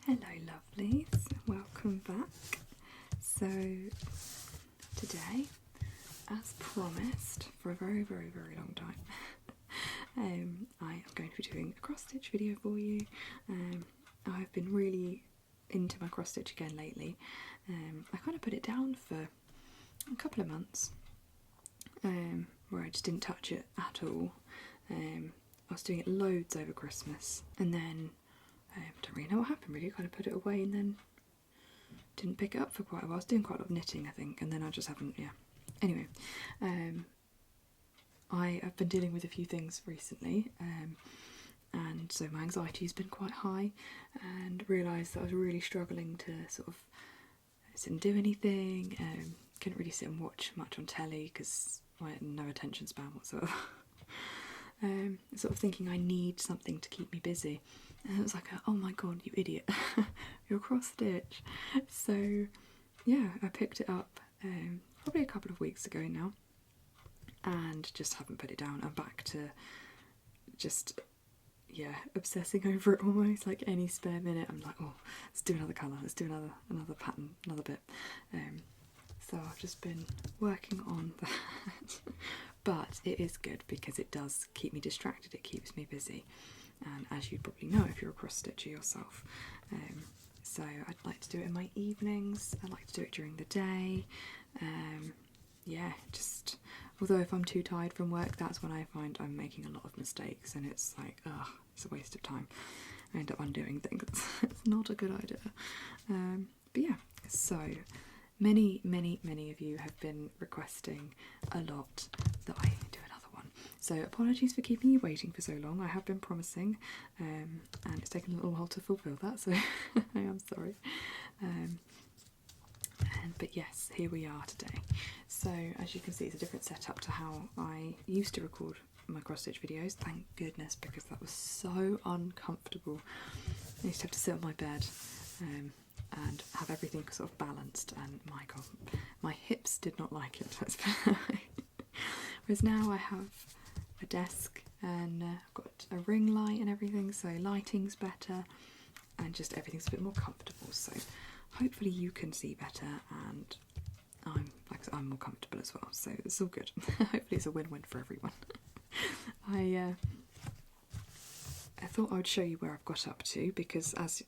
Hello lovelies, welcome back. So today, as promised for a very long time, I am going to be doing a cross stitch video for you. I've been really into my cross stitch again lately. I kind of put it down for a couple of months where I just didn't touch it at all. I was doing it loads over Christmas, and then don't really know what happened really. Kind of put it away and then didn't pick it up for quite a while. I was doing quite a lot of knitting, I think, and then I just haven't. Yeah. Anyway, I have been dealing with a few things recently, and so my anxiety's been quite high, and realised that I was really struggling to sort of sit and do anything. Couldn't really sit and watch much on telly because I had no attention span whatsoever. Sort of thinking I need something to keep me busy, and it was like, oh my god, you idiot, you're cross stitch. So yeah, I picked it up probably a couple of weeks ago now, and just haven't put it down. I'm back to just, yeah, obsessing over it almost. Like any spare minute I'm like, oh, let's do another colour, let's do another pattern, another bit. So I've just been working on that. But it is good because it does keep me distracted, it keeps me busy, and as you probably know if you're a cross stitcher yourself. So I'd like to do it in my evenings, I like to do it during the day. Yeah, just, although if I'm too tired from work, that's when I find I'm making a lot of mistakes, and it's like, ugh, it's a waste of time. I end up undoing things. It's not a good idea. But yeah, so many of you have been requesting a lot that I do another one. So apologies for keeping you waiting for so long. I have been promising, and it's taken a little while to fulfil that, so I am sorry. But yes, here we are today. So as you can see, it's a different setup to how I used to record my cross stitch videos. Thank goodness, because that was so uncomfortable. I used to have to sit on my bed and have everything sort of balanced, and my god, my hips did not like it. Whereas now I have a desk, and I've got a ring light and everything, so lighting's better and just everything's a bit more comfortable. So hopefully you can see better, and I'm more comfortable as well, so it's all good. Hopefully it's a win-win for everyone. I thought I would show you where I've got up to, because as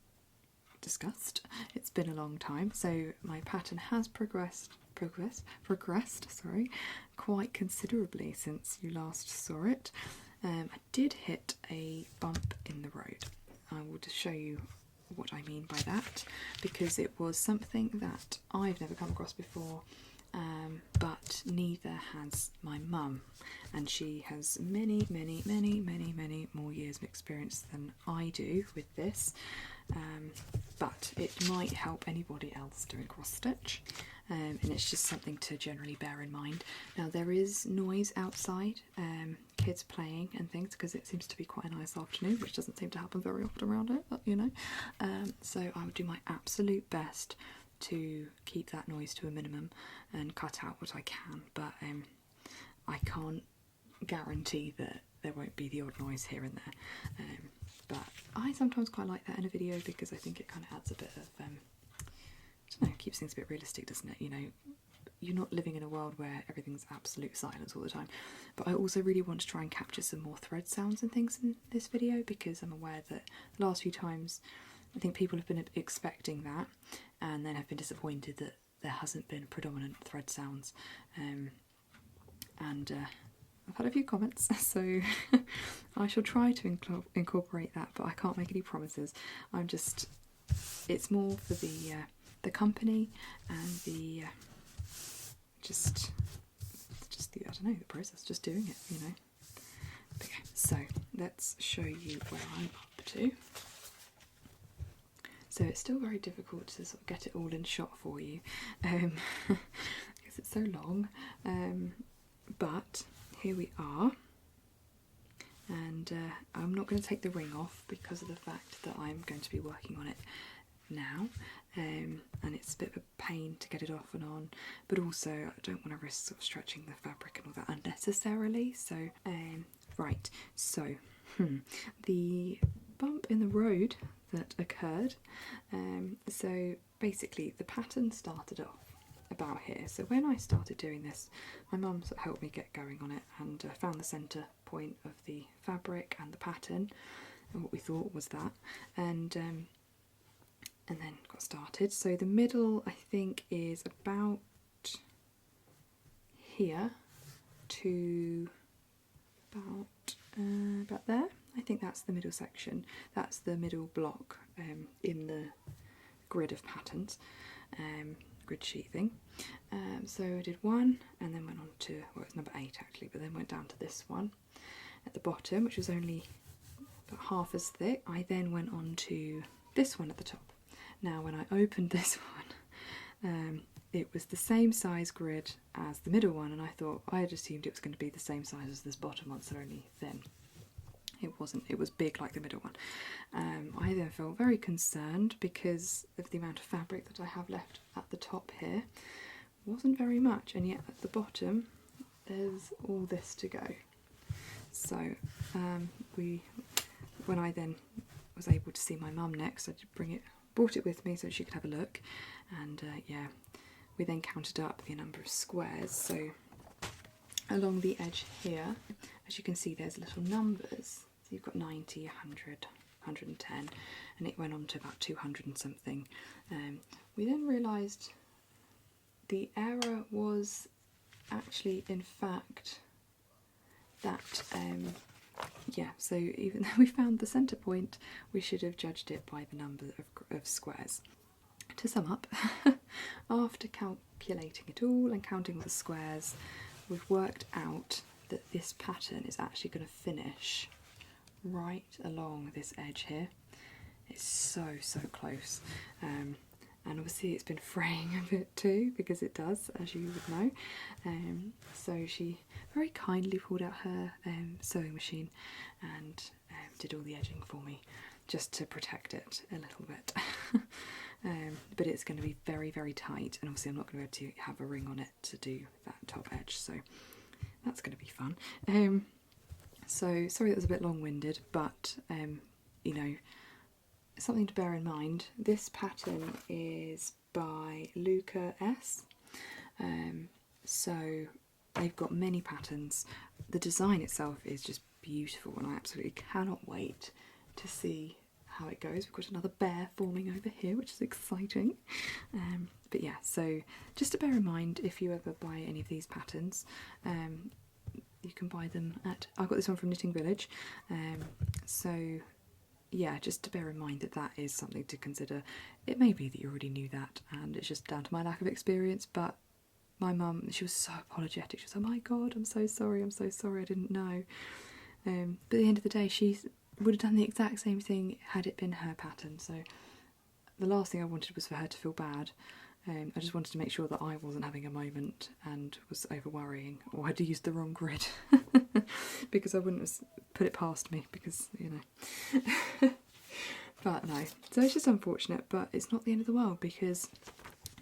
discussed, it's been a long time, so my pattern has progressed quite considerably since you last saw it. I did hit a bump in the road. I will just show you what I mean by that, because it was something that I've never come across before, but neither has my mum, and she has many more years of experience than I do with this. But it might help anybody else doing cross stitch, and it's just something to generally bear in mind. Now there is noise outside, kids playing and things, because it seems to be quite a nice afternoon, which doesn't seem to happen very often around here, but you know. So I would do my absolute best to keep that noise to a minimum and cut out what I can, but I can't guarantee that there won't be the odd noise here and there. But I sometimes quite like that in a video, because I think it kind of adds a bit of, I don't know, keeps things a bit realistic, doesn't it? You know, you're not living in a world where everything's absolute silence all the time. But I also really want to try and capture some more thread sounds and things in this video, because I'm aware that the last few times I think people have been expecting that, and then have been disappointed that there hasn't been predominant thread sounds. I've had a few comments, so I shall try to incorporate that, but I can't make any promises. It's more for the company and the just the, I don't know, the process, just doing it, you know. Okay, so let's show you where I'm up to. So it's still very difficult to sort of get it all in shot for you, because it's so long, but here we are, and I'm not going to take the ring off because of the fact that I'm going to be working on it now, and it's a bit of a pain to get it off and on, but also I don't want to risk sort of stretching the fabric and all that unnecessarily. So right, so the bump in the road that occurred. So basically the pattern started off about here. So when I started doing this, my mum sort of helped me get going on it, and found the centre point of the fabric and the pattern and what we thought was that, and then got started. So the middle, I think, is about here to about there. I think that's the middle section. That's the middle block in the grid of patterns, grid sheet thing. So I did one and then went on to, well, it's number 8 actually, but then went down to this one at the bottom, which was only about half as thick. I then went on to this one at the top. Now when I opened this one, it was the same size grid as the middle one, and I thought, I had assumed it was going to be the same size as this bottom one, so only thin. It wasn't, it was big like the middle one. I then felt very concerned because of the amount of fabric that I have left at the top here. Wasn't very much, and yet at the bottom there's all this to go. So when I then was able to see my mum next, I brought it with me so she could have a look, and yeah, we then counted up the number of squares. So along the edge here, as you can see, there's little numbers. So you've got 90, 100, 110, and it went on to about 200 and something. We then realised the error was actually, in fact, that yeah, so even though we found the centre point, we should have judged it by the number of squares. To sum up, after calculating it all and counting all the squares, we've worked out that this pattern is actually going to finish right along this edge here. It's so close, and obviously it's been fraying a bit too, because it does, as you would know. So she very kindly pulled out her sewing machine and did all the edging for me, just to protect it a little bit. But it's going to be very tight, and obviously I'm not going to be able to have a ring on it to do that top edge, so that's going to be fun. So sorry that was a bit long-winded, but you know, something to bear in mind. This pattern is by Luca S. So they've got many patterns. The design itself is just beautiful, and I absolutely cannot wait to see how it goes. We've got another bear forming over here, which is exciting. But yeah, so just to bear in mind, if you ever buy any of these patterns, you can buy them at, I got this one from Knitting Village, so yeah, just to bear in mind that that is something to consider. It may be that you already knew that and it's just down to my lack of experience, but my mum, she was so apologetic. She was, oh my god, I'm so sorry, I didn't know. But at the end of the day, she would have done the exact same thing had it been her pattern, so the last thing I wanted was for her to feel bad. I just wanted to make sure that I wasn't having a moment and was over worrying, or had used the wrong grid, because I wouldn't have put it past me, because, you know. But no, so it's just unfortunate, but it's not the end of the world, because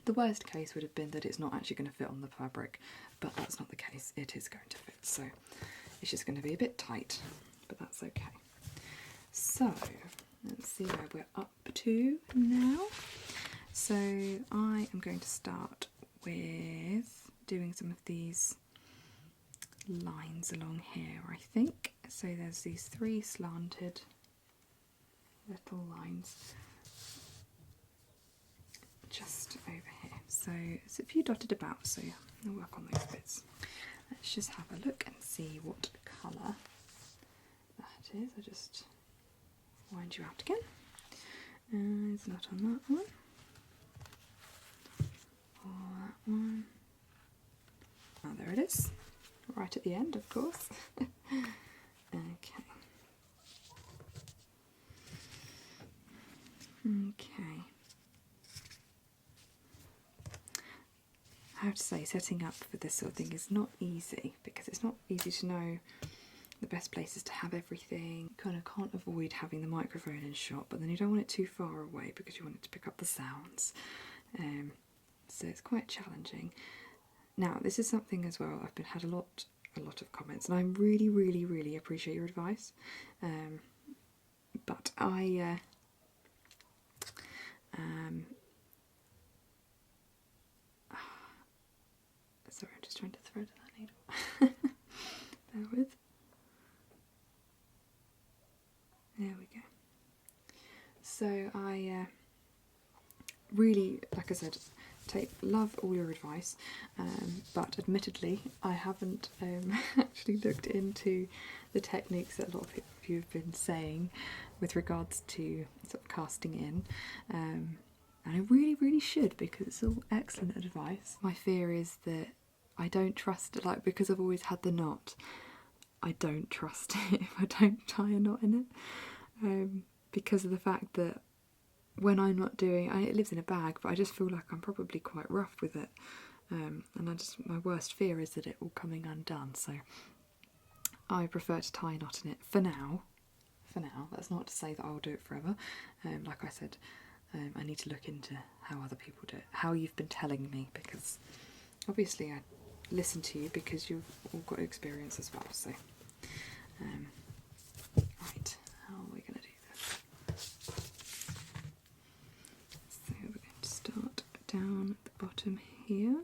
the worst case would have been that it's not actually going to fit on the fabric, but that's not the case. It is going to fit, so it's just going to be a bit tight, but that's okay. So let's see where we're up to now. So I am going to start with doing some of these lines along here, I think. So there's these 3 slanted little lines just over here. So it's a few dotted about, so I'll work on those bits. Let's just have a look and see what colour that is. I'll just wind you out again. It's not on that one. Or that one. Oh, there it is. Right at the end, of course. Okay. I have to say, setting up for this sort of thing is not easy, because it's not easy to know the best places to have everything. You kind of can't avoid having the microphone in shot, but then you don't want it too far away because you want it to pick up the sounds. So it's quite challenging. Now, this is something as well, I've had a lot of comments, and I really appreciate your advice. But I I really, like I said, love all your advice, but admittedly I haven't actually looked into the techniques that a lot of you have been saying with regards to sort of casting in, and I really should, because it's all excellent advice. My fear is that I don't trust it, like, because I've always had the knot, I don't trust it if I don't tie a knot in it, because of the fact that when I'm not doing, it lives in a bag, but I just feel like I'm probably quite rough with it, and my worst fear is that it all coming undone, so I prefer to tie a knot in it for now. That's not to say that I'll do it forever. Like I said, I need to look into how other people do it, how you've been telling me, because obviously I listen to you because you've all got experience as well. So, right, how are we going to do this? So we're going to start down at the bottom here.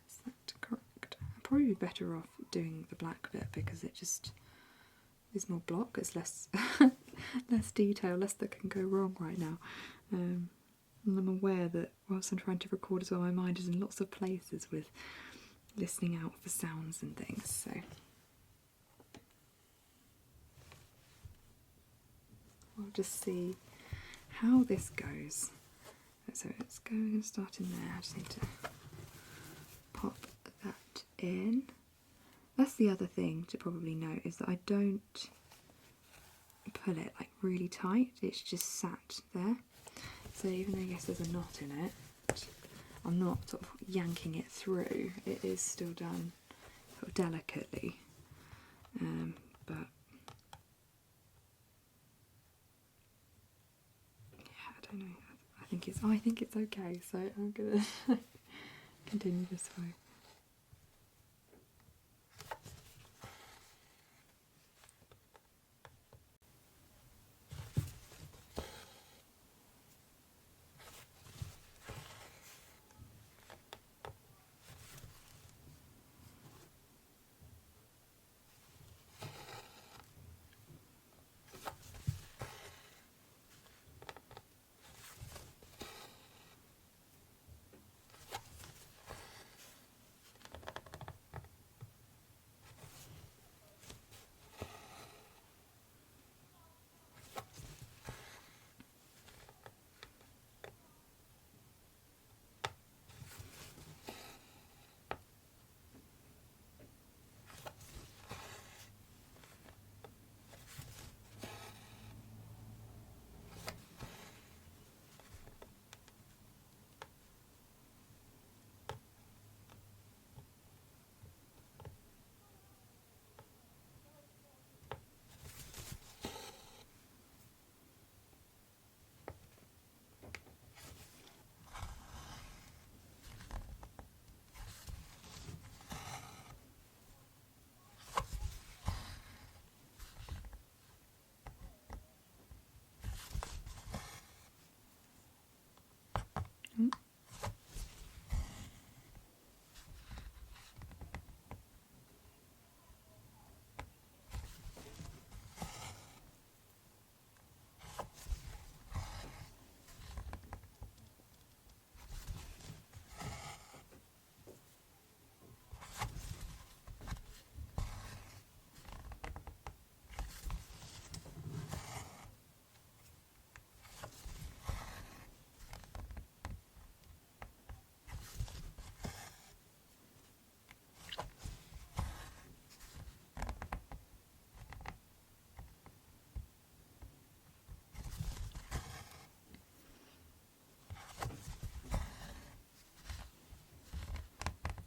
Is that correct? I'd probably be better off doing the black bit because it just is more block. It's less less detail, less that can go wrong right now. And I'm aware that whilst I'm trying to record as well, my mind is in lots of places with listening out for sounds and things. So we'll just see how this goes. So it's going to start in there. I just need to pop that in. That's the other thing to probably note, is that I don't pull it like really tight, it's just sat there. So even though yes there's a knot in it, I'm not sort of yanking it through, it is still done sort of delicately. But yeah, I don't know. I think it's okay, so I'm gonna continue this way.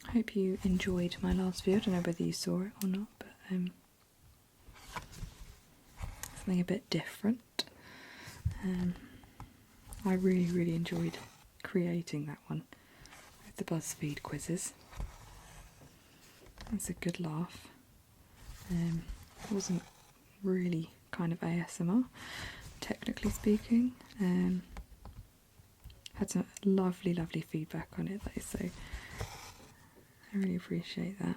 I hope you enjoyed my last video. I don't know whether you saw it or not, but something a bit different. I really enjoyed creating that one with the BuzzFeed quizzes. It's a good laugh. It wasn't really kind of ASMR, technically speaking. Had some lovely feedback on it though, so I really appreciate that.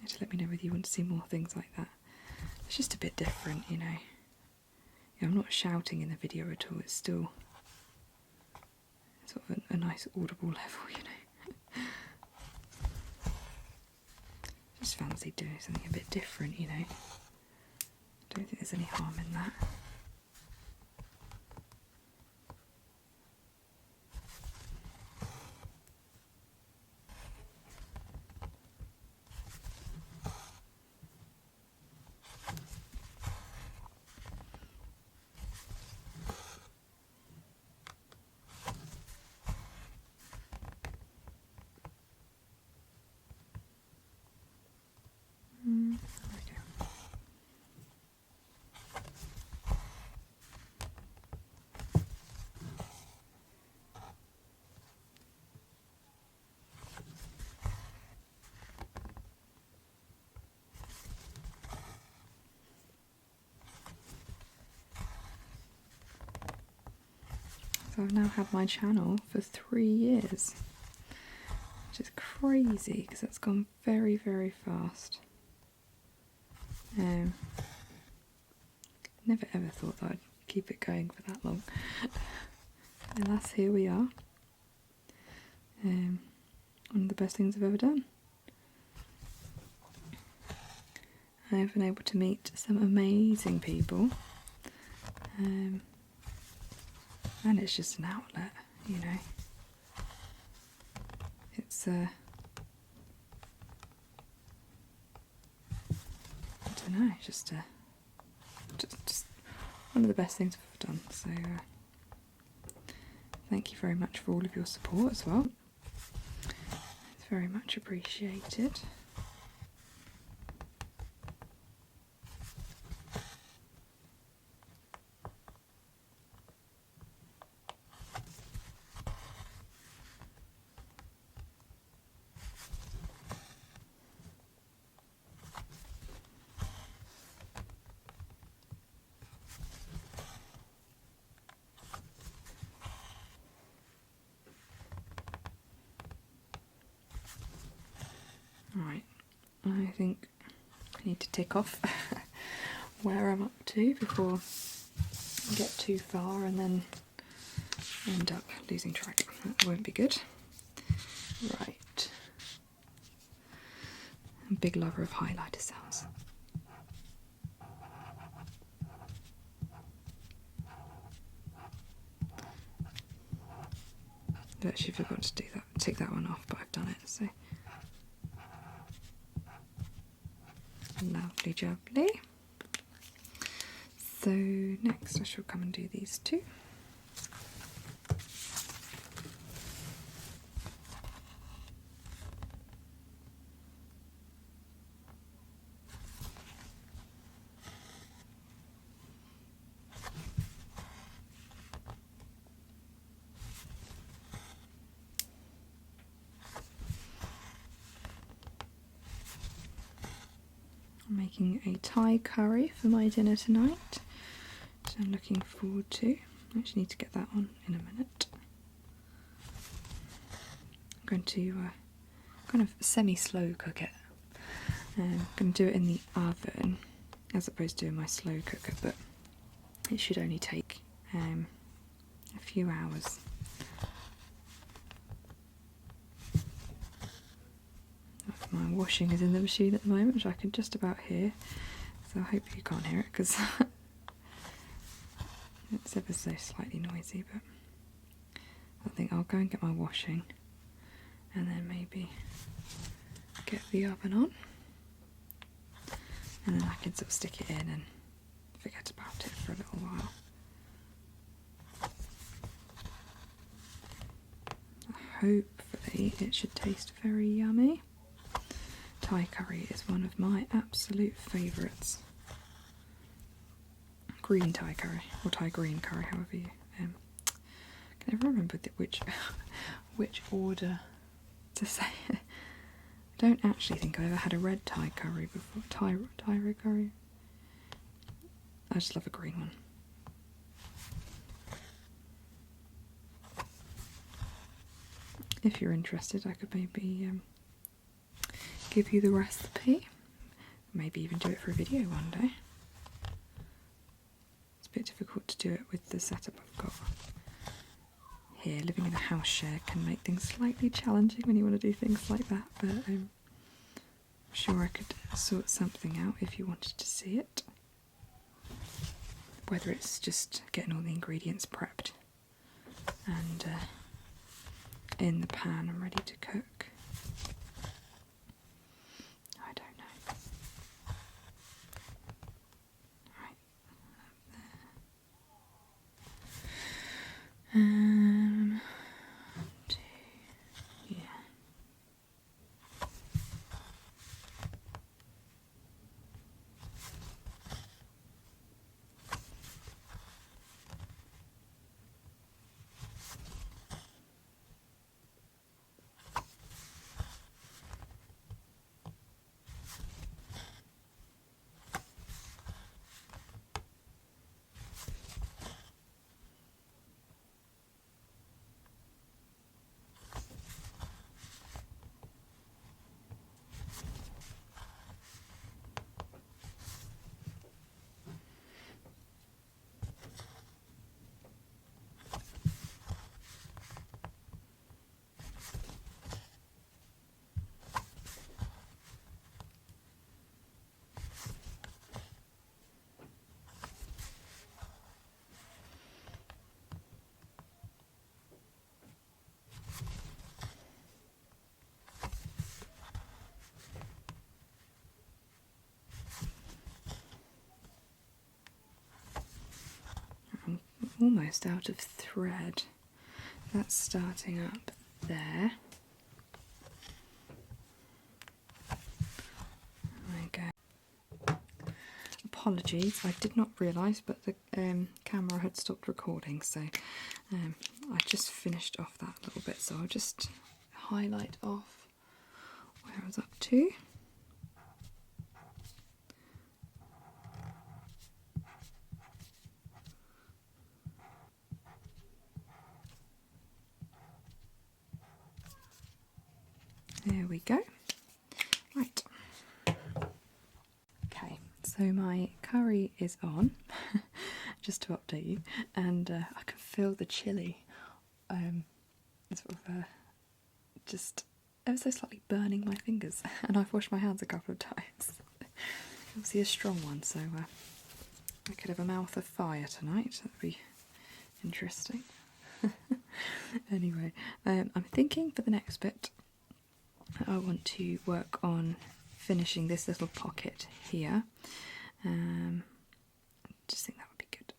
Just let me know whether you want to see more things like that. It's just a bit different, you know. Yeah, I'm not shouting in the video at all, it's still sort of a nice audible level, you know. Just fancy doing something a bit different, you know. I don't think there's any harm in that. So I've now had my channel for 3 years, which is crazy because it's gone very, very fast. Never ever thought that I'd keep it going for that long. And alas, here we are. One of the best things I've ever done. I've been able to meet some amazing people. And it's just an outlet, you know. It's I don't know, just one of the best things I've ever done. So thank you very much for all of your support as well. It's very much appreciated. Right, I think I need to tick off where I'm up to before I get too far and then end up losing track. That won't be good. Right. I'm a big lover of highlighter sounds. I actually forgot to do that, take that one off, but I've done it, so. Lovely jubbly. So next I shall come and do these two. I'm making a Thai curry for my dinner tonight, which I'm looking forward to. I actually need to get that on in a minute. I'm going to kind of semi-slow cook it. I'm going to do it in the oven as opposed to in my slow cooker, but it should only take a few hours. My washing is in the machine at the moment, which I can just about hear, so I hope you can't hear it because it's ever so slightly noisy, but I think I'll go and get my washing and then maybe get the oven on, and then I can sort of stick it in and forget about it for a little while. Hopefully it should taste very yummy. Thai curry is one of my absolute favourites. Green Thai curry, or Thai green curry, however you can never remember which order to say it. I don't actually think I ever had a red Thai curry before. Thai red curry. I just love a green one. If you're interested, I could maybe give you the recipe. Maybe even do it for a video one day. It's a bit difficult to do it with the setup I've got here. Living in a house share can make things slightly challenging when you want to do things like that, but I'm sure I could sort something out if you wanted to see it. Whether it's just getting all the ingredients prepped and in the pan and ready to cook. I don't know. Right, there. Yeah. Almost out of thread. That's starting up there. There we go. Apologies, I did not realise, but the camera had stopped recording, so I just finished off that little bit, so I'll just highlight off where I was up to. There we go. Right. Okay, so my curry is on, just to update you, and I can feel the chilli sort of just ever so slightly burning my fingers, and I've washed my hands a couple of times. Obviously a strong one, so I could have a mouth of fire tonight. That'd be interesting. Anyway, I'm thinking for the next bit I want to work on finishing this little pocket here. Just think that would be good.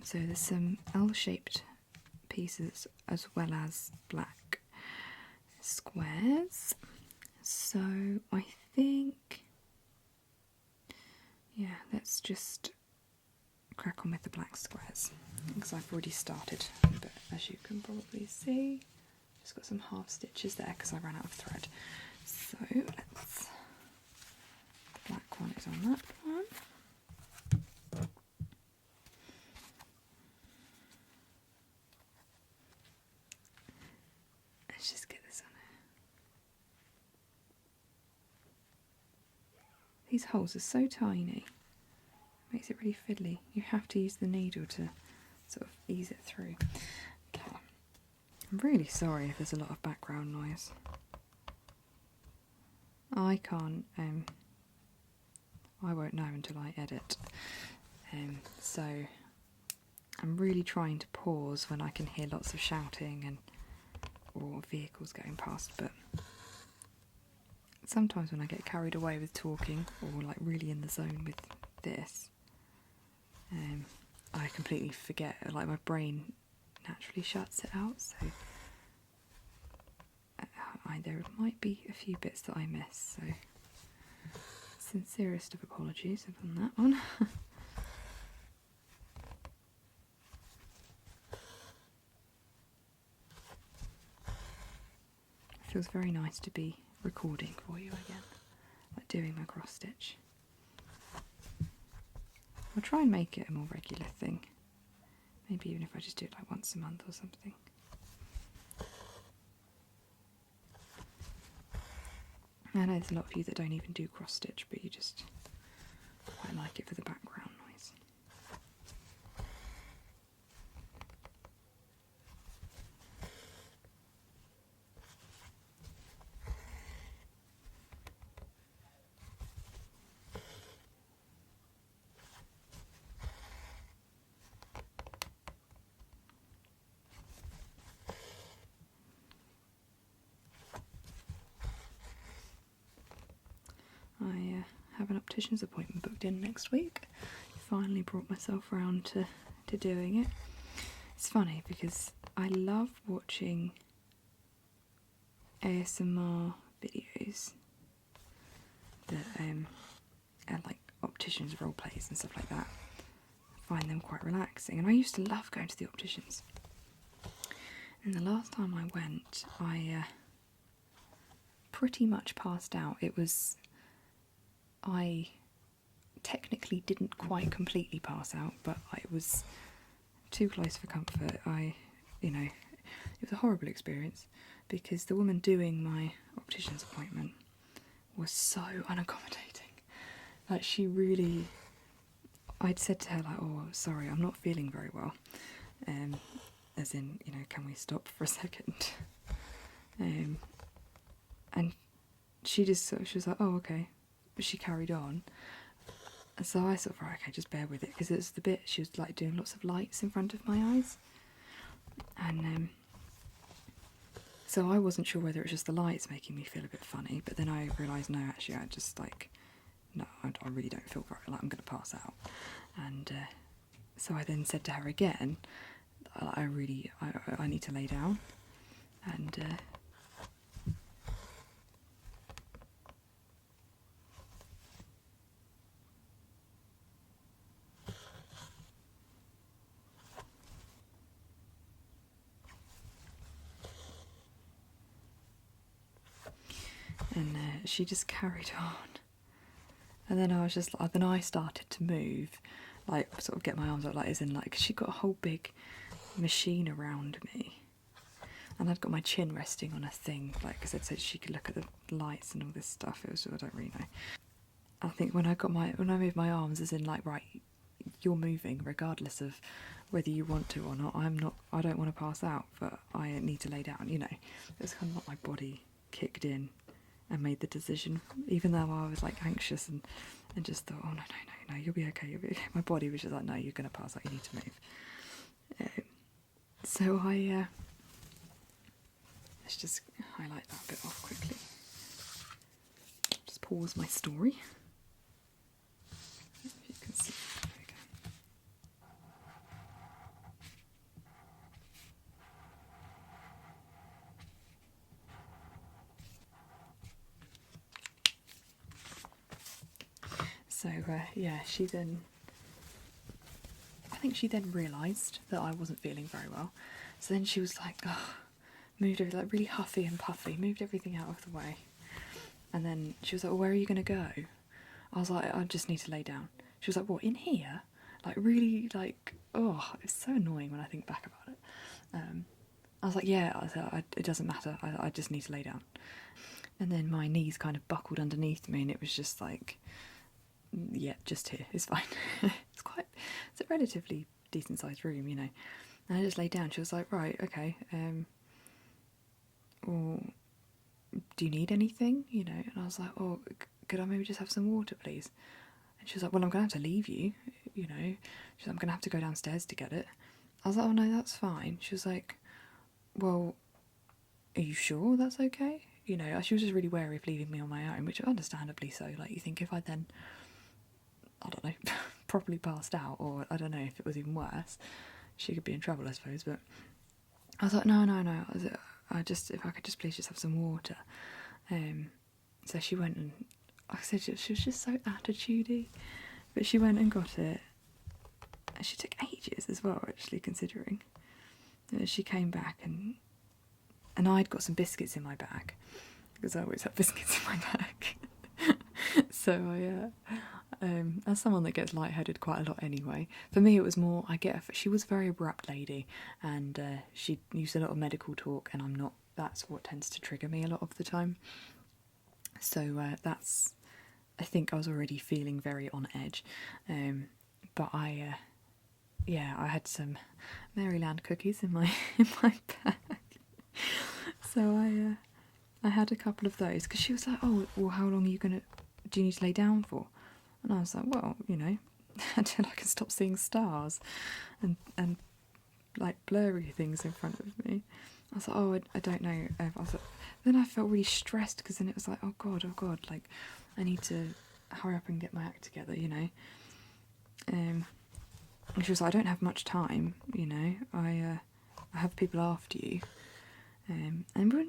So there's some L-shaped pieces as well as black squares. So I think, yeah, let's just crack on with the black squares because I've already started, but as you can probably see, just got some half stitches there because I ran out of thread. So let's, the black one is on that one. Let's just get this on there. These holes are so tiny, it makes it really fiddly. You have to use the needle to sort of ease it through. Okay. I'm really sorry if there's a lot of background noise. I can't, I won't know until I edit. So I'm really trying to pause when I can hear lots of shouting and or vehicles going past, but sometimes when I get carried away with talking or like really in the zone with this, I completely forget, like my brain naturally shuts it out, so there might be a few bits that I miss, so sincerest of apologies on that one. It feels very nice to be recording for you again, like doing my cross stitch. I'll try and make it a more regular thing, maybe even if I just do it like once a month or something. I know there's a lot of you that don't even do cross stitch, but you just quite like it for the background noise. I have an optician's appointment booked in next week. Finally brought myself around to doing it. It's funny because I love watching ASMR videos that are like opticians role plays and stuff like that. I find them quite relaxing, and I used to love going to the opticians. And the last time I went, I pretty much passed out. I technically didn't quite completely pass out, but I was too close for comfort. It was a horrible experience because the woman doing my optician's appointment was so unaccommodating. Like, she really, I'd said to her, like, oh, sorry, I'm not feeling very well. As in, can we stop for a second? And she was like, oh, okay. But she carried on. And so I thought, right, okay, just bear with it, because it's the bit she was like doing lots of lights in front of my eyes. And so I wasn't sure whether it was just the lights making me feel a bit funny, but then I realised, no, actually, I just no, I really don't feel very, like I'm going to pass out. And so I then said to her again, I need to lay down. And she just carried on. And then then I started to move, like sort of get my arms up, like as in like, cause she got a whole big machine around me, and I'd got my chin resting on a thing, like because it said she could look at the lights and all this stuff. It was, I don't really know. I think when I moved my arms, as in like, right, you're moving regardless of whether you want to or not. I don't want to pass out, but I need to lay down. It was kind of like my body kicked in and made the decision, even though I was like anxious and just thought, oh no, you'll be okay. My body was just like, no, you're going to pass out, you need to move. So let's just highlight that bit off quickly. Just pause my story. If you can see, there we go. So I think she then realised that I wasn't feeling very well. So then she was like, oh, moved everything, like really huffy and puffy, moved everything out of the way. And then she was like, well, where are you going to go? I was like, I just need to lay down. She was like, what, in here? Like, really, like, oh, it's so annoying when I think back about it. I was like, yeah, it doesn't matter, I just need to lay down. And then my knees kind of buckled underneath me, and it was just like, yeah, just here, it's fine. It's a relatively decent sized room, And I just laid down. She was like, right, okay, well, do you need anything? And I was like, oh, could I maybe just have some water, please? And she was like, well, I'm going to have to leave you, She's like, I'm going to have to go downstairs to get it. I was like, oh no, that's fine. She was like, well, are you sure that's okay? She was just really wary of leaving me on my own, which understandably so. Like, you think if I then, I don't know, properly passed out, or I don't know if it was even worse, she could be in trouble, I suppose. But I was like, no. If I could just please just have some water. So she went, and like I said, she was just so attitudey, but she went and got it. And she took ages as well, actually, considering. She came back, and I'd got some biscuits in my bag, because I always have biscuits in my bag. So as someone that gets lightheaded quite a lot anyway, for me it was more, she was a very abrupt lady, and she used a lot of medical talk, and I'm not, that's what tends to trigger me a lot of the time. So that's, I think I was already feeling very on edge, but I had some Maryland cookies in my bag, so I had a couple of those because she was like, "Oh, well, how long do you need to lay down for?" And I was like, "Well, until I can stop seeing stars and like blurry things in front of me." I was like, "Oh, I don't know." I was like, then I felt really stressed because then it was like, oh god, like I need to hurry up and get my act together, And she was like, "I don't have much time, I have people after you." And we're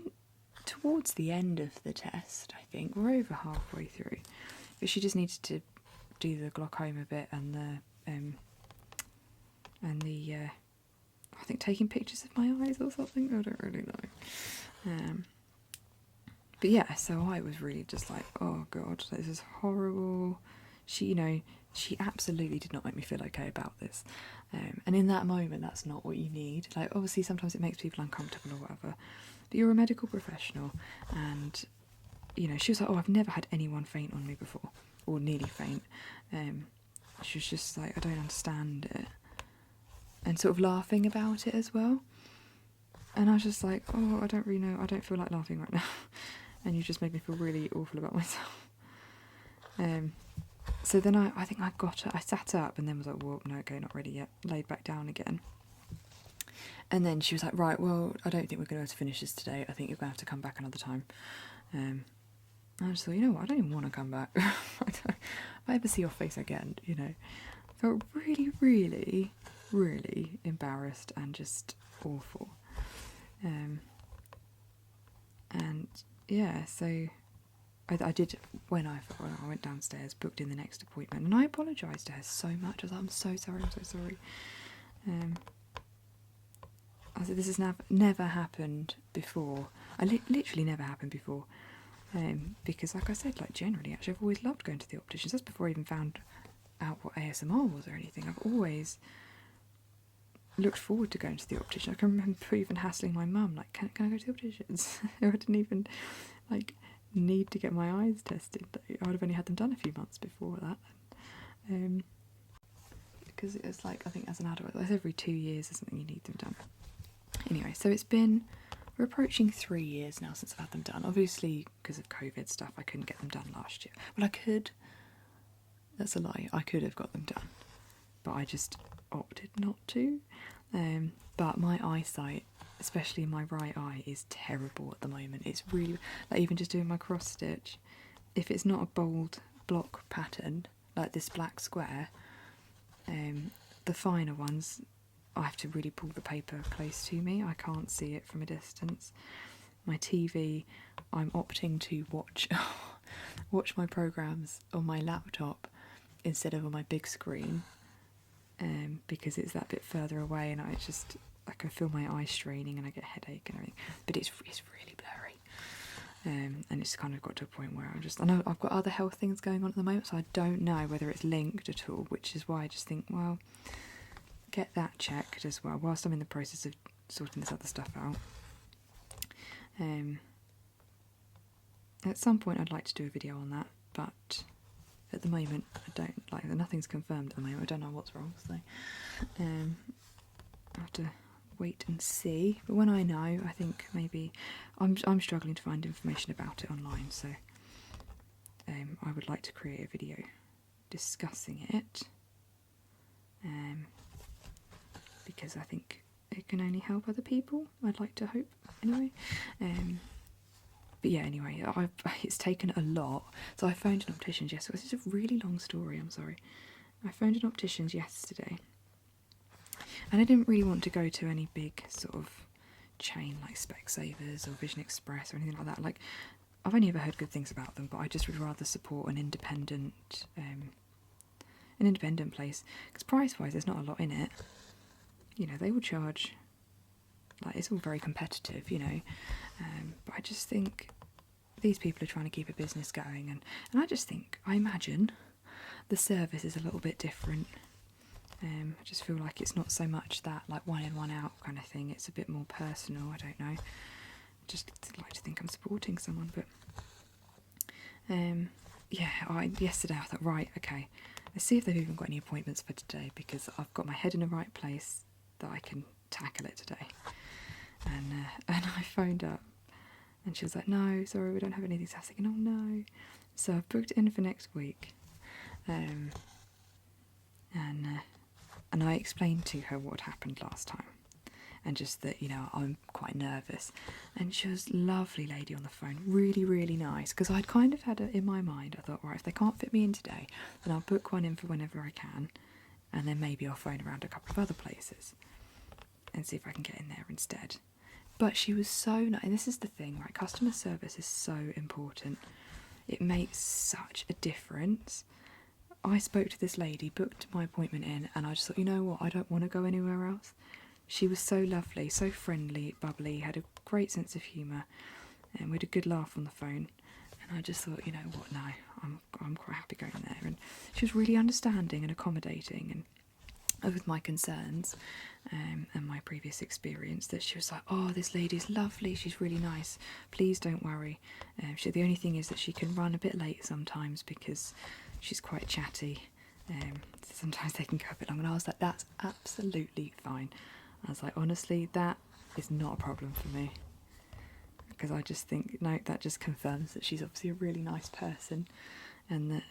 towards the end of the test, I think. We're over halfway through. But she just needed to do the glaucoma bit and the I think taking pictures of my eyes or something. I don't really know. But yeah, so I was really just like, oh god, this is horrible. She absolutely did not make me feel okay about this. And in that moment, that's not what you need. Like, obviously, sometimes it makes people uncomfortable or whatever. But you're a medical professional, and she was like, "Oh, I've never had anyone faint on me before, or nearly faint." She was just like, "I don't understand it," and sort of laughing about it as well. And I was just like, "Oh, I don't really know. I don't feel like laughing right now." And you just made me feel really awful about myself. So then I think I sat up and then was like, "Well, no, okay, not ready yet." Laid back down again. And then she was like, "Right, well, I don't think we're going to be able to finish this today. I think you're going to have to come back another time." I just thought, you know what, I don't even want to come back. If I ever see your face again, I felt really, really, really embarrassed and just awful. And yeah, so I did, when I went downstairs, booked in the next appointment, and I apologised to her so much. I was like, "I'm so sorry, I'm so sorry." I said, "This has never happened before. Literally never happened before." Because, like I said, like generally, actually, I've always loved going to the opticians. That's before I even found out what ASMR was or anything. I've always looked forward to going to the optician. I can remember even hassling my mum, like, can I go to the opticians? I didn't even, like, need to get my eyes tested. I would have only had them done a few months before that. Because it's like, I think as an adult, like every 2 years or something you need them done. Anyway, so we're approaching 3 years now since I've had them done. Obviously, because of COVID stuff, I couldn't get them done last year. Well, I could. That's a lie. I could have got them done. But I just opted not to. But my eyesight, especially in my right eye, is terrible at the moment. It's really, like, even just doing my cross stitch, if it's not a bold block pattern, like this black square, the finer ones, I have to really pull the paper close to me. I can't see it from a distance. My TV, I'm opting to watch my programs on my laptop instead of on my big screen, because it's that bit further away, and I can feel my eyes straining and I get a headache and everything. But it's really blurry. And it's kind of got to a point where I know I've got other health things going on at the moment, so I don't know whether it's linked at all, which is why I just think, well, get that checked as well, whilst I'm in the process of sorting this other stuff out. At some point I'd like to do a video on that, but at the moment I don't, like, nothing's confirmed at the moment. I don't know what's wrong, so I have to wait and see. But when I know, I think maybe I'm struggling to find information about it online, so I would like to create a video discussing it, because I think it can only help other people. I'd like to hope, anyway. But yeah, anyway, it's taken a lot. So I phoned an optician's yesterday. This is a really long story, I'm sorry. I phoned an optician's yesterday, and I didn't really want to go to any big sort of chain like Specsavers or Vision Express or anything like that. Like, I've only ever heard good things about them, but I just would rather support an independent place, because price-wise, there's not a lot in it. They will charge, like, it's all very competitive, but I just think these people are trying to keep a business going, and I imagine the service is a little bit different. I just feel like it's not so much that, like, one in, one out kind of thing. It's a bit more personal. I don't know. Just like to think I'm supporting someone, but Yesterday I thought, right, okay, let's see if they've even got any appointments for today, because I've got my head in the right place that I can tackle it today. And I phoned up, and she was like, no, sorry, we don't have anything. So I was thinking, oh no. So I've booked it in for next week. And I explained to her what happened last time, and just that, you know, I'm quite nervous. And she was a lovely lady on the phone, really, really nice, because I'd kind of had it in my mind. I thought, right, if they can't fit me in today, then I'll book one in for whenever I can, and then maybe I'll phone around a couple of other places and see if I can get in there instead. But she was so nice, and this is the thing, right? Customer service is so important. It makes such a difference. I spoke to this lady, booked my appointment in, and I just thought, you know what, I don't want to go anywhere else. She was so lovely, so friendly, bubbly, had a great sense of humour, and we had a good laugh on the phone. And I just thought, you know what, no, I'm quite happy going there. And she was really understanding and accommodating, and with my concerns and my previous experience, that she was like, oh, this lady's lovely, she's really nice, please don't worry. The only thing is that she can run a bit late sometimes because she's quite chatty. Sometimes they can go a bit long, and I was like, that's absolutely fine. I was like, honestly, that is not a problem for me, because I just think, no, that just confirms that she's obviously a really nice person, and that,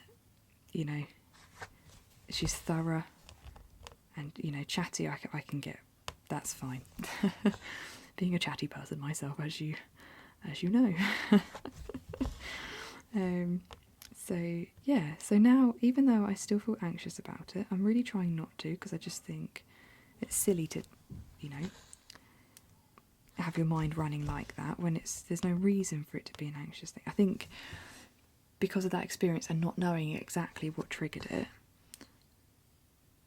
you know, she's thorough and, you know, chatty. I can get, that's fine. Being a chatty person myself, as you know. So now, even though I still feel anxious about it, I'm really trying not to, because I just think it's silly to, you know, have your mind running like that when there's no reason for it to be an anxious thing. I think because of that experience and not knowing exactly what triggered it,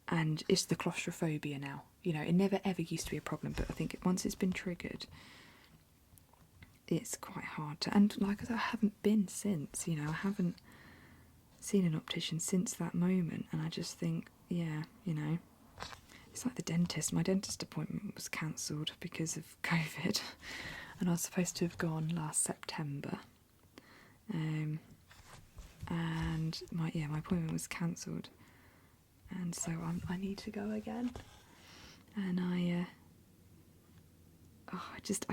and it's the claustrophobia now. You know, it never ever used to be a problem, but I think once it's been triggered, it's quite hard to, and like I said, I haven't been since, you know, I haven't seen an optician since that moment, and I just think, yeah, you know, it's like the dentist. My dentist appointment was cancelled because of COVID, and I was supposed to have gone last September, and my appointment was cancelled, and so I need to go again, and I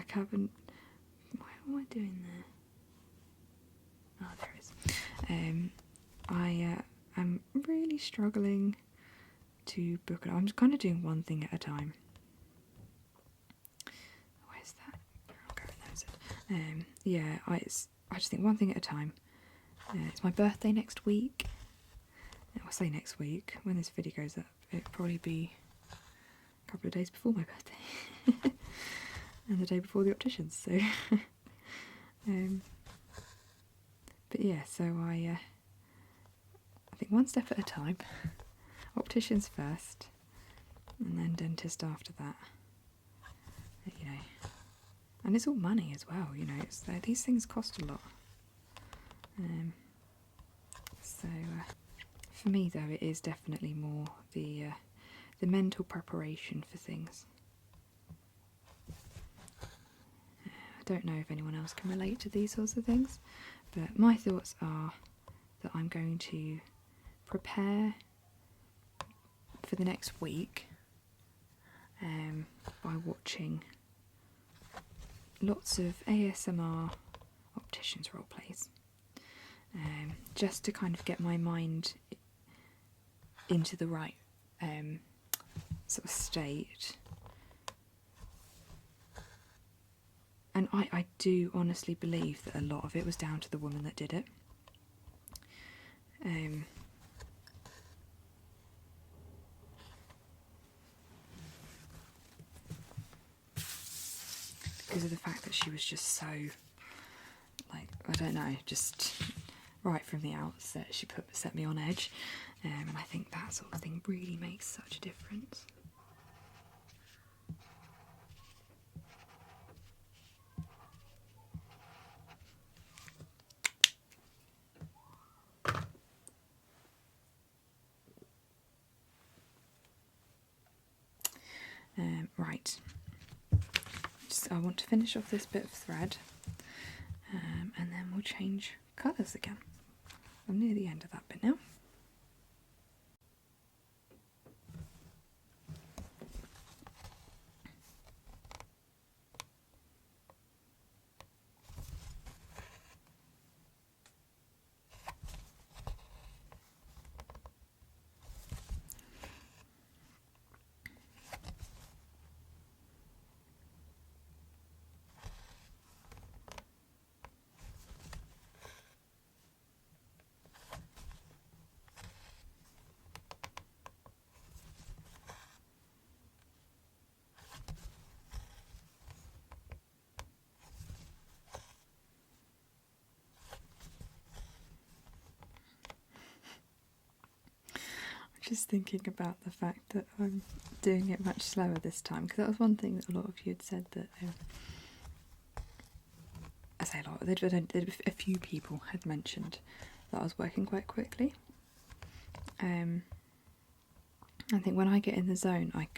haven't. What am I doing there? Oh, there it is. I am really struggling to book it. I'm just kind of doing one thing at a time. Where's that? I'll go and those it. I just think one thing at a time. It's my birthday next week. I'll say next week. When this video goes up, it'll probably be a couple of days before my birthday. And the day before the opticians, so but yeah, so I think one step at a time. Opticians first, and then dentist after that. You know, and it's all money as well. You know, these things cost a lot. For me though, it is definitely more the mental preparation for things. I don't know if anyone else can relate to these sorts of things, but my thoughts are that I'm going to prepare for the next week by watching lots of ASMR opticians roleplays, just to kind of get my mind into the right sort of state. And I do honestly believe that a lot of it was down to the woman that did it. Because of the fact that she was just so, like, I don't know, just right from the outset she set me on edge, and I think that sort of thing really makes such a difference. Right, I want to finish off this bit of thread, and then we'll change colours again. I'm near the end of that bit now. Just thinking about the fact that I'm doing it much slower this time, because that was one thing that a lot of you had said that I say a lot, a few people had mentioned that I was working quite quickly. I think when I get in the zone, I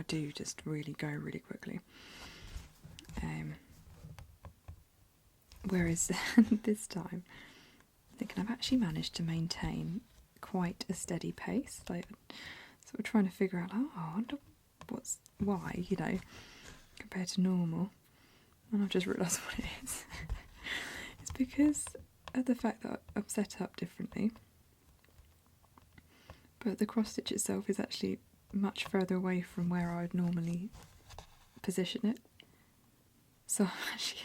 do just really go really quickly. Whereas this time, I think I've actually managed to maintain quite a steady pace, like sort of trying to figure out, oh, I wonder why, you know, compared to normal. And I've just realised what it is. It's because of the fact that I'm set up differently, but the cross stitch itself is actually much further away from where I would normally position it. So actually,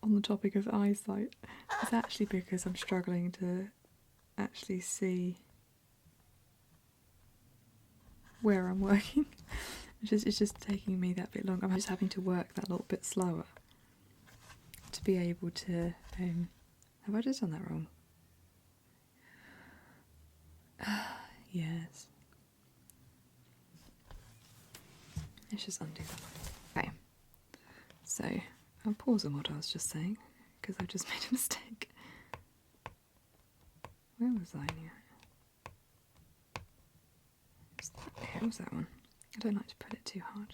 on the topic of eyesight, it's actually because I'm struggling to actually see where I'm working. It's just taking me that bit longer. I'm just having to work that little bit slower to be able to. Have I just done that wrong? Yes. Let's just undo that. Okay. So I'll pause on what I was just saying because I've just made a mistake. Where was I here? Here was that one. I don't like to put it too hard.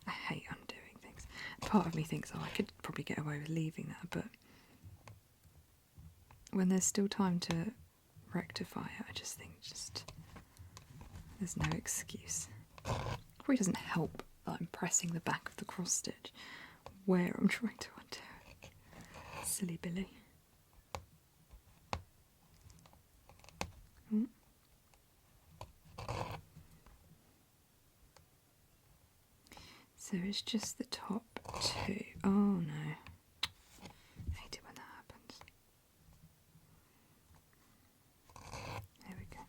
I hate undoing things. Part of me thinks, oh, I could probably get away with leaving that, but when there's still time to rectify it, I just think there's no excuse. It probably doesn't help that I'm pressing the back of the cross stitch where I'm trying to undo it. Silly Billy. So it's just the top two. Oh no. I hate it when that happens. There we go.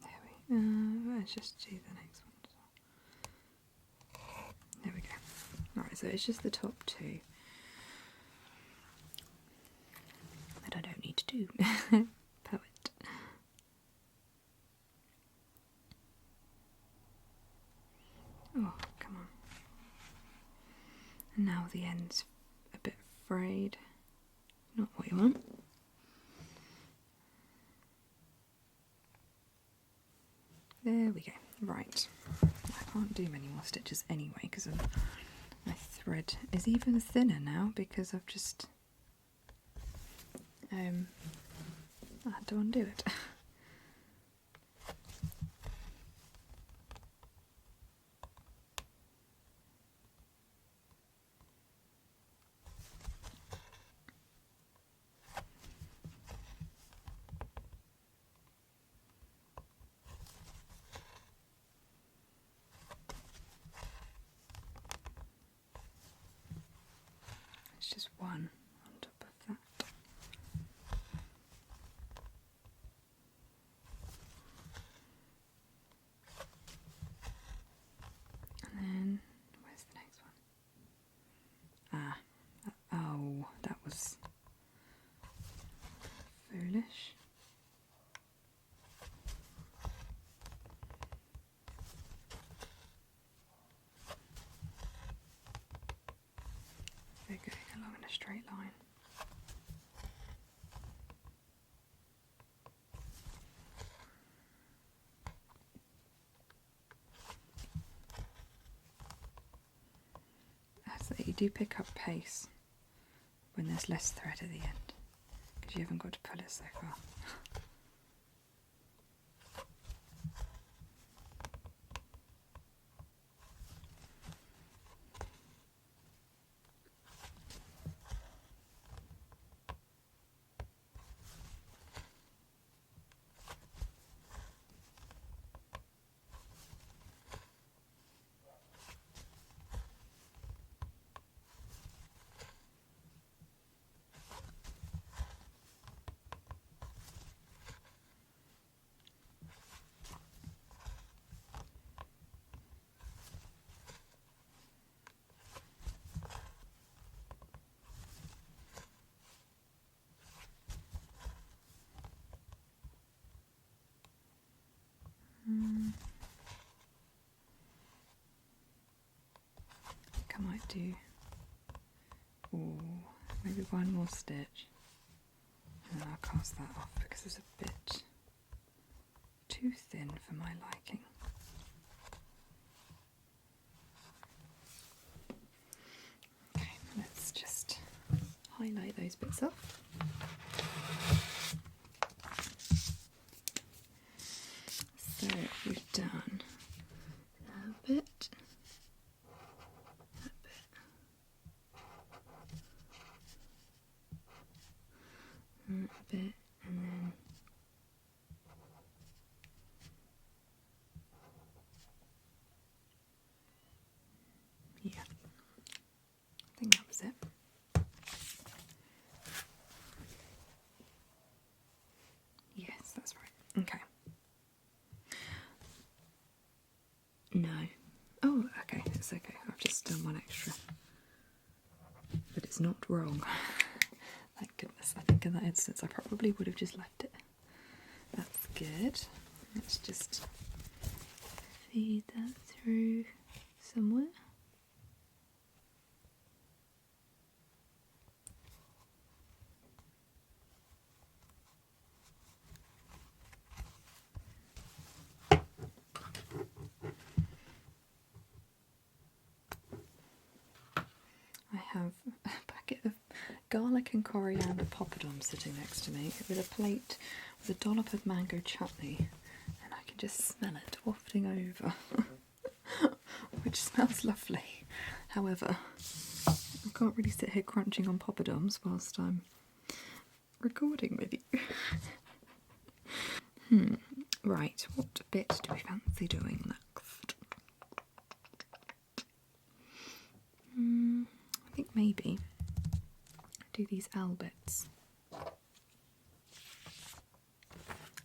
There we let's just do the next one. There we go. Alright, so it's just the top two that I don't need to do. Poet. Oh, come on. And now the end's a bit frayed. Not what you want. There we go. Right. I can't do many more stitches anyway because my thread is even thinner now because I've just I had to undo it. It's just one on top of that. And then, where's the next one? Oh, that was foolish. They're going along in a straight line. do pick up pace when there's less thread at the end, because you haven't got to pull it so far. I might do maybe one more stitch, and then I'll cast that off because it's a bit too thin for my liking. Okay, let's just highlight those bits off. So we've done a bit. A bit, and then yeah, I think that was it. Yes, that's right. Okay. No. Oh, okay, it's okay. I've just done one extra. But it's not wrong. Thank goodness. I think in that instance I probably would have just left it. That's good. Let's just feed that through somewhere. I have a packet of garlic and coriander poppadoms sitting next to me with a plate with a dollop of mango chutney, and I can just smell it wafting over, which smells lovely. However, I can't really sit here crunching on poppadoms whilst I'm recording with you. Right, what bit do we fancy doing next? I think maybe do these L bits. I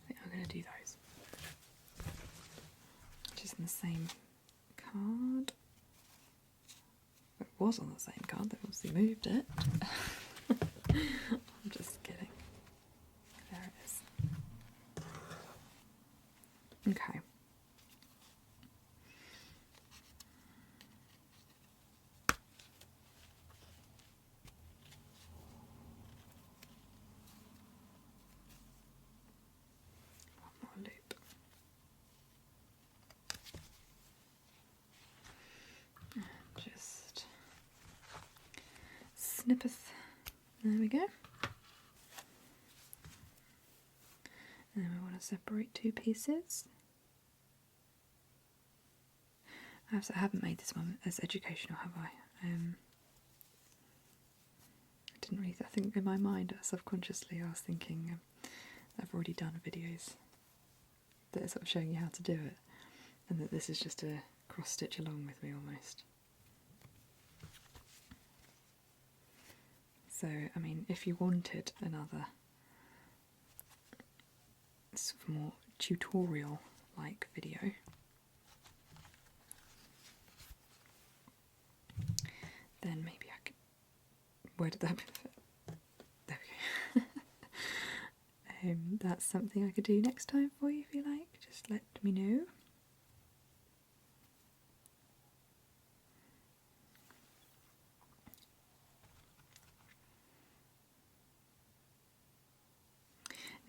think I'm going to do those. Just in the same card. It was on the same card, they obviously moved it. I'm just kidding. There it is. Okay. Loop. And just snippeth. There we go. And then we want to separate two pieces. I haven't made this one as educational, have I? I didn't really. I think in my mind, subconsciously, I was thinking I've already done videos that are sort of showing you how to do it, and that this is just a cross stitch along with me almost. So, I mean, if you wanted another sort of more tutorial-like video, then maybe I could. Where did that bit fit? There we go. That's something I could do next time for you if you like. Just let me know.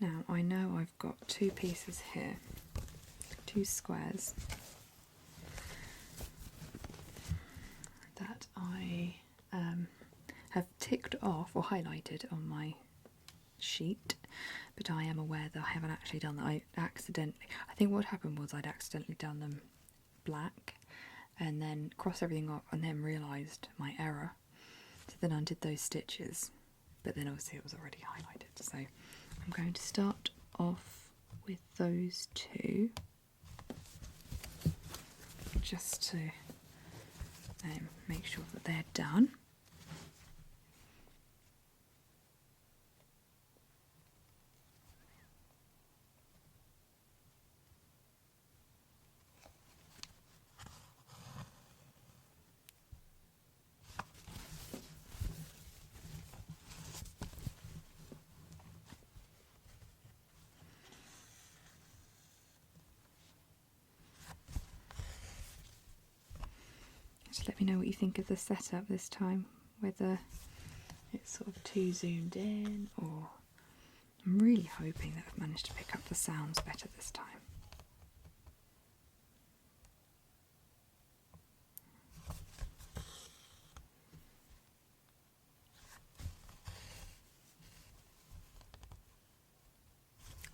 Now I know I've got two pieces here, two squares that I ticked off or highlighted on my sheet, but I am aware that I haven't actually done that. I think what happened was I'd accidentally done them black and then crossed everything off and then realised my error. So then undid those stitches, but then obviously it was already highlighted. So I'm going to start off with those two, just to make sure that they're done. Just let me know what you think of the setup this time, whether it's sort of too zoomed in, or I'm really hoping that I've managed to pick up the sounds better this time.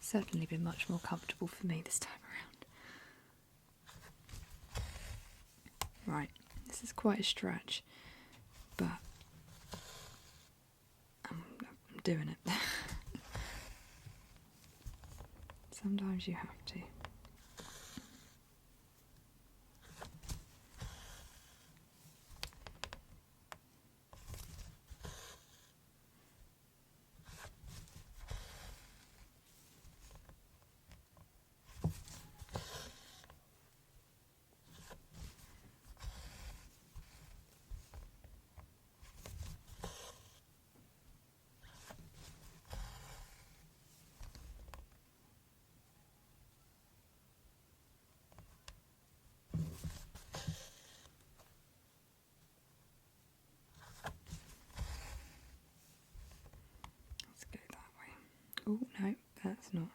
Certainly been much more comfortable for me this time around. Right, this is quite a stretch, but I'm doing it. Sometimes you have to. Oh no, that's not.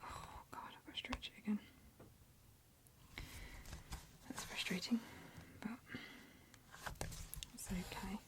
Oh god, I've got to stretch it again. That's frustrating, but it's okay.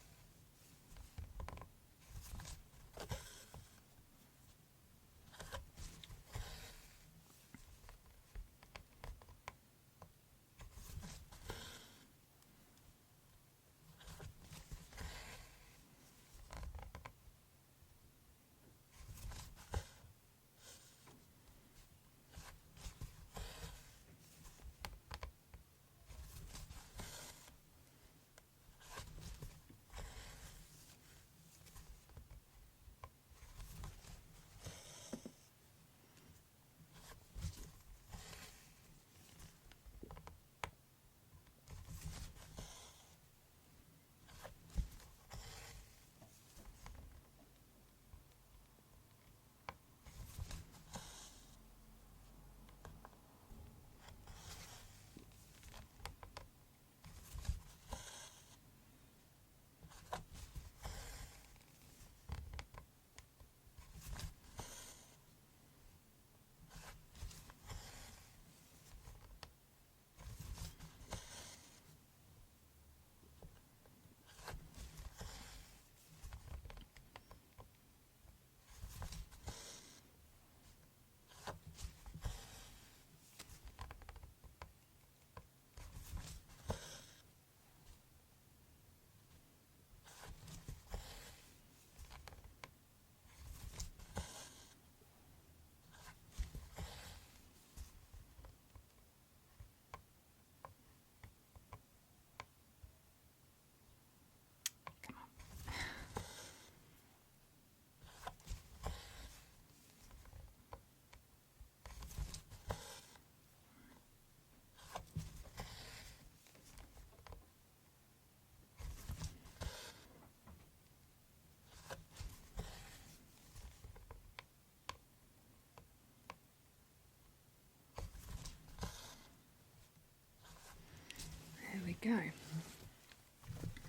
There we go.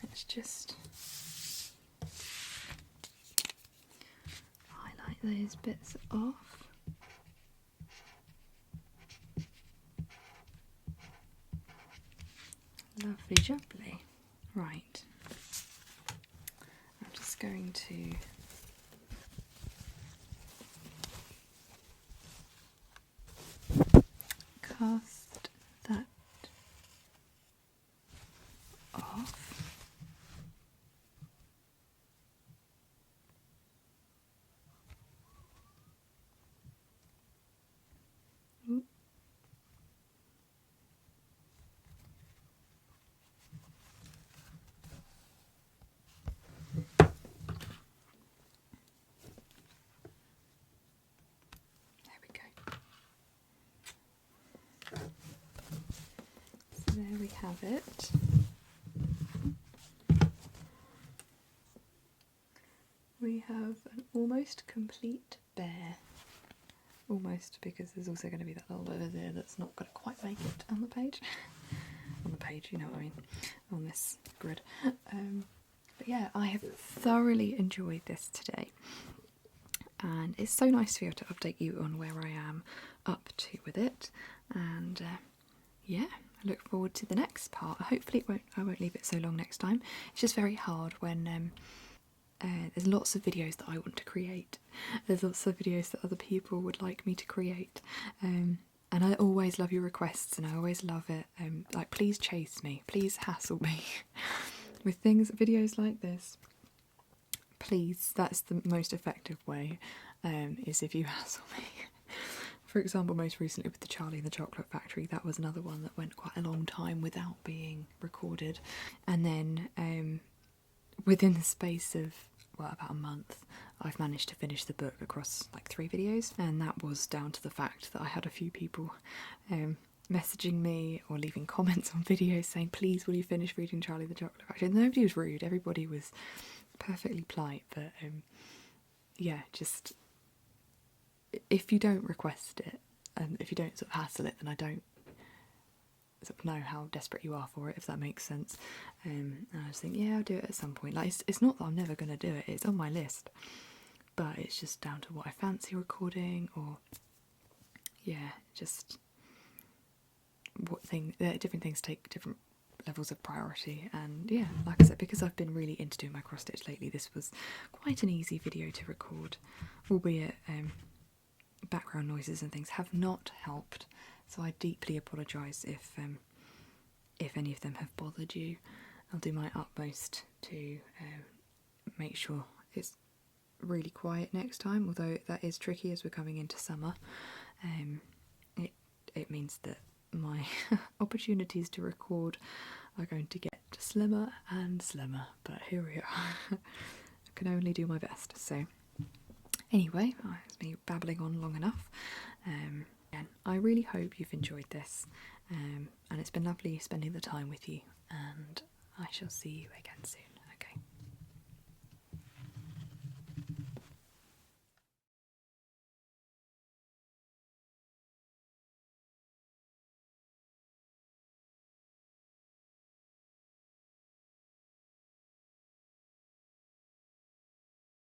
Let's just highlight those bits off. Lovely jubbly. Right. going to cast that off. Ooh. So there we have it. We have an almost complete bear. Almost, because there's also going to be that little bit of there that's not going to quite make it on the page. On the page, you know what I mean, on this grid. But yeah, I have thoroughly enjoyed this today. And it's so nice to be able to update you on where I am up to with it. And yeah, I look forward to the next part. Hopefully I won't leave it so long next time. It's just very hard when there's lots of videos that I want to create. There's lots of videos that other people would like me to create. And I always love your requests, and I always love it. Like, please chase me, please hassle me with videos like this. Please, that's the most effective way, is if you hassle me. For example, most recently with the Charlie and the Chocolate Factory, that was another one that went quite a long time without being recorded. And then within the space of, well, about a month, I've managed to finish the book across like 3 videos, and that was down to the fact that I had a few people messaging me or leaving comments on videos saying, please will you finish reading Charlie the Chocolate Factory. And nobody was rude, everybody was perfectly polite, but yeah, just if you don't request it and if you don't sort of hassle it, then I don't sort of know how desperate you are for it, if that makes sense. And I just think, yeah, I'll do it at some point. Like, it's not that I'm never going to do it, it's on my list, but it's just down to what I fancy recording, or yeah, just different things take different levels of priority. And yeah, like I said, because I've been really into doing my cross stitch lately, this was quite an easy video to record, albeit background noises and things have not helped, so I deeply apologise if any of them have bothered you. I'll do my utmost to make sure it's really quiet next time, although that is tricky as we're coming into summer. It means that my opportunities to record are going to get slimmer and slimmer, but here we are. I can only do my best. So anyway, that's me babbling on long enough. And I really hope you've enjoyed this, and it's been lovely spending the time with you, and I shall see you again soon.